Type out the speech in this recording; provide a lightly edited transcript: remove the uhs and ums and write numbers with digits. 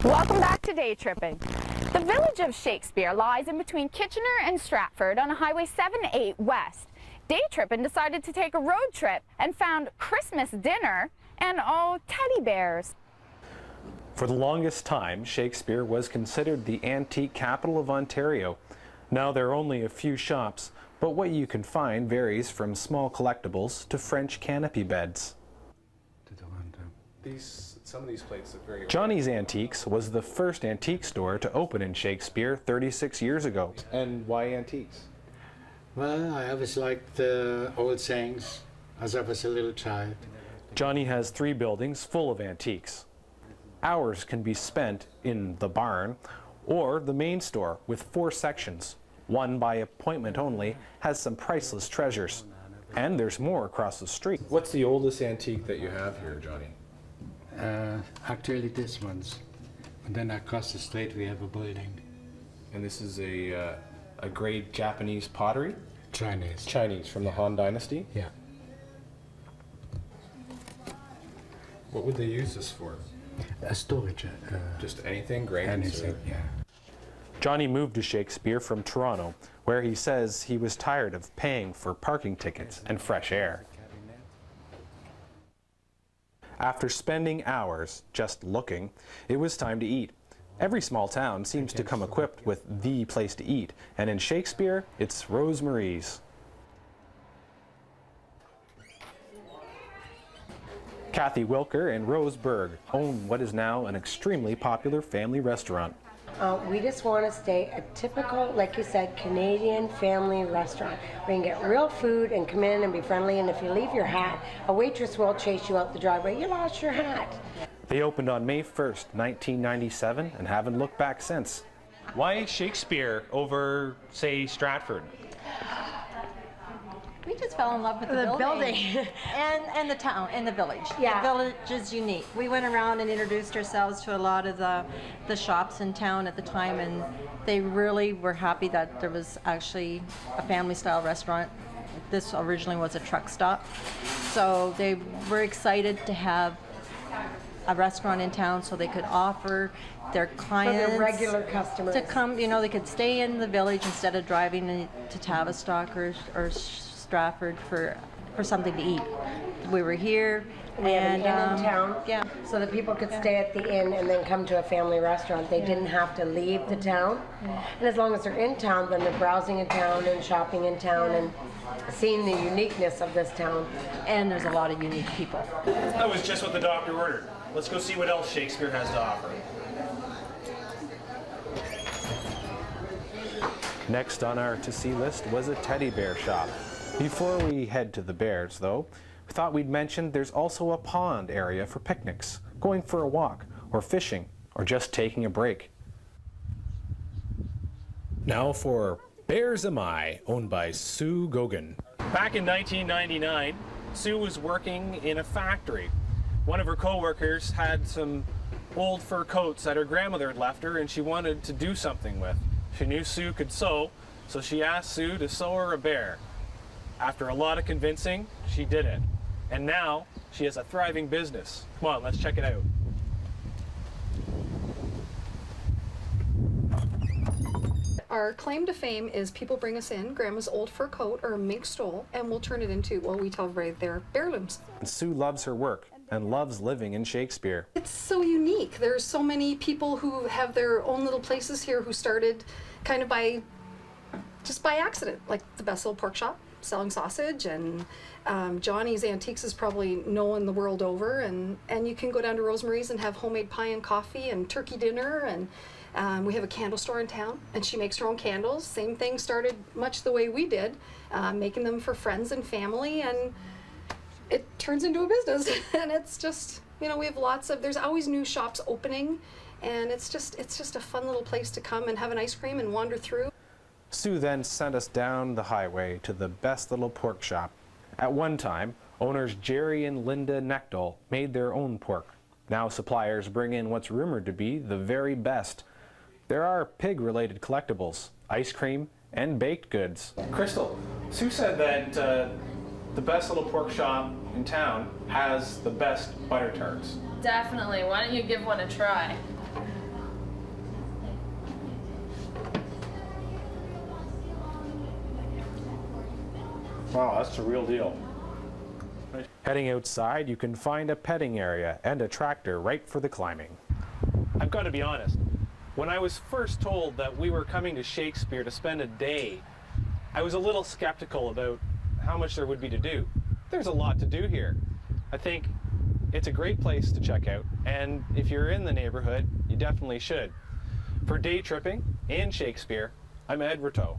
Welcome back to Day Trippin'. The village of Shakespeare lies in between Kitchener and Stratford on Highway 78 West. Day Trippin' decided to take a road trip and found Christmas dinner and, oh, teddy bears. For the longest time, Shakespeare was considered the antique capital of Ontario. Now there are only a few shops, but what you can find varies from small collectibles to French canopy beds. Some of these plates look very... Johnny's Antiques was the first antique store to open in Shakespeare 36 years ago. And why antiques? Well, I always liked the old sayings as I was a little child. Johnny has 3 buildings full of antiques. Hours can be spent in the barn or the main store with 4 sections. One by appointment only has some priceless treasures. And there's more across the street. What's the oldest antique that you have here, Johnny? Actually this one's. And then across the street we have a building. And this is a great Japanese pottery? Chinese. Chinese, from the Han Dynasty? Yeah. What would they use this for? A storage. Just anything? Grains? Anything, yeah. Johnny moved to Shakespeare from Toronto, where he says he was tired of paying for parking tickets and fresh air. After spending hours just looking, it was time to eat. Every small town seems to come equipped with the place to eat, and in Shakespeare, it's Rosemary's. Kathy Wilker and Rose Berg own what is now an extremely popular family restaurant. We just want to stay a typical, like you said, Canadian family restaurant. We can get real food and come in and be friendly, and if you leave your hat, a waitress will chase you out the driveway. You lost your hat. They opened on May 1st, 1997, and haven't looked back since. Why Shakespeare over, say, Stratford? We just fell in love with the building. and the town and the village. Yeah. The village is unique. We went around and introduced ourselves to a lot of the shops in town at the time, and they really were happy that there was actually a family-style restaurant. This originally was a truck stop. So they were excited to have a restaurant in town so they could offer their clients, for their regular customers, to come. You know, they could stay in the village instead of driving to Tavistock or Stratford for something to eat. We were here. We had an inn in town, yeah, so that people could stay at the inn and then come to a family restaurant. They didn't have to leave the town. And as long as they're in town, then they're browsing in town and shopping in town and seeing the uniqueness of this town. And there's a lot of unique people. That was just what the doctor ordered. Let's go see what else Shakespeare has to offer. Next on our to-see list was a teddy bear shop. Before we head to the bears, though, we thought we'd mention there's also a pond area for picnics, going for a walk, or fishing, or just taking a break. Now for Bears Am I, owned by Sue Gogan. Back in 1999, Sue was working in a factory. One of her co-workers had some old fur coats that her grandmother had left her and she wanted to do something with. She knew Sue could sew, so she asked Sue to sew her a bear. After a lot of convincing, she did it. And now, she has a thriving business. Come on, let's check it out. Our claim to fame is people bring us in Grandma's old fur coat or a mink stole, and we'll turn it into, well, we tell right there, heirlooms. And Sue loves her work and loves living in Shakespeare. It's so unique. There's so many people who have their own little places here who started kind of just by accident, like the Best Little Pork Shop, selling sausage, and Johnny's Antiques is probably known the world over, and you can go down to Rosemary's and have homemade pie and coffee and turkey dinner, and we have a candle store in town, and she makes her own candles. Same thing, started much the way we did, making them for friends and family, and it turns into a business. And it's just, you know, we have there's always new shops opening, and it's just a fun little place to come and have an ice cream and wander through. Sue then sent us down the highway to the Best Little Pork Shop. At one time, owners Jerry and Linda Nechtel made their own pork. Now suppliers bring in what's rumored to be the very best. There are pig-related collectibles, ice cream, and baked goods. Crystal, Sue said that the Best Little Pork Shop in town has the best butter tarts. Definitely. Why don't you give one a try? Wow, that's the real deal. Heading outside, you can find a petting area and a tractor right for the climbing. I've got to be honest, when I was first told that we were coming to Shakespeare to spend a day, I was a little skeptical about how much there would be to do. There's a lot to do here. I think it's a great place to check out, and if you're in the neighborhood, you definitely should. For Day Tripping in Shakespeare, I'm Ed Rotteau.